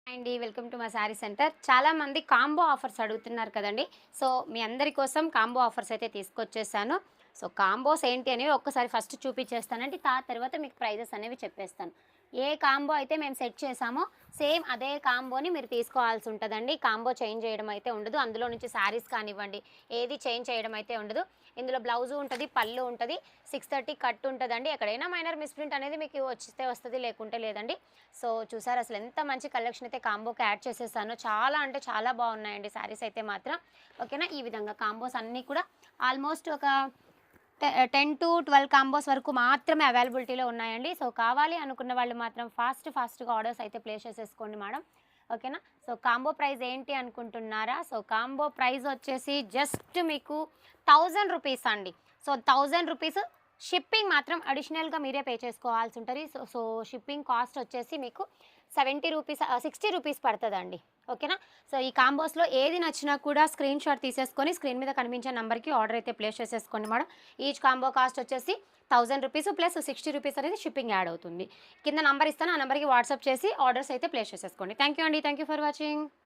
అండి welcome to మా sari centre. చాలామంది కాంబో ఆఫర్స్ అడుగుతున్నారు కదండి. సో మీ అందరి కోసం కాంబో ఆఫర్స్ అయితే తీసుకొచ్చేసాను. సో కాంబోస్ ఏంటి అనేవి ఒక్కసారి ఫస్ట్ చూపించేస్తానండి. తర్వాత మీకు ప్రైజెస్ అనేవి చెప్పేస్తాను. ఏ కాంబో అయితే మేము సెట్ చేసామో సేమ్ అదే కాంబోని మీరు తీసుకోవాల్సి ఉంటుందండి. కాంబో చేంజ్ చేయడం అయితే ఉండదు. అందులో నుంచి శారీస్ కానివ్వండి ఏది చేంజ్ చేయడం అయితే ఉండదు. ఇందులో బ్లౌజు ఉంటుంది, పళ్ళు ఉంటుంది, 630 కట్ ఉంటుందండి. ఎక్కడైనా మైనర్ మిస్ప్రింట్ అనేది మీకు వస్తే వస్తుంది, లేకుంటే లేదండి. సో చూసారు అసలు ఎంత మంచి కలెక్షన్ అయితే కాంబోకి యాడ్ చేసేసానో. చాలా అంటే చాలా బాగున్నాయండి శారీస్ అయితే మాత్రం. ఓకేనా, ఈ విధంగా కాంబోస్ అన్నీ కూడా ఆల్మోస్ట్ ఒక 10 to 12 కాంబోస్ వరకు మాత్రమే అవైలబిలిటీలో ఉన్నాయండి. సో కావాలి అనుకున్న వాళ్ళు మాత్రం ఫాస్ట్గా ఆర్డర్స్ అయితే ప్లేస్ చేసేసుకోండి మేడం. ఓకేనా. సో కాంబో ప్రైస్ ఏంటి అనుకుంటున్నారా? సో కాంబో ప్రైస్ వచ్చేసి జస్ట్ మీకు 1000 రూపీస్ అండి. So 1000 rupees. షిప్పింగ్ మాత్రం అడిషనల్గా మీరే పే చేసుకోవాల్సి ఉంటుంది. సో షిప్పింగ్ కాస్ట్ వచ్చేసి మీకు 70 రూపీస్ 60 రూపీస్ పడుతుందండి. ఓకేనా. సో ఈ కాంబోస్లో ఏది నచ్చినా కూడా స్క్రీన్ షాట్ తీసేసుకొని స్క్రీన్ మీద కనిపించే నెంబర్కి ఆర్డర్ అయితే ప్లేస్ చేసేసుకోండి మేడం. ఈచ్ కాంబో కాస్ట్ వచ్చేసి 1000 రూపీస్ ప్లస్ 60 రూపీస్ అనేది షిప్పింగ్ యాడ్ అవుతుంది. కింద నంబర్ ఇస్తాను, ఆ నెంబర్కి వాట్సాప్ చేసి ఆర్డర్స్ అయితే ప్లేస్ చేసేసుకోండి. థ్యాంక్ యూ అండి. Thank you for watching.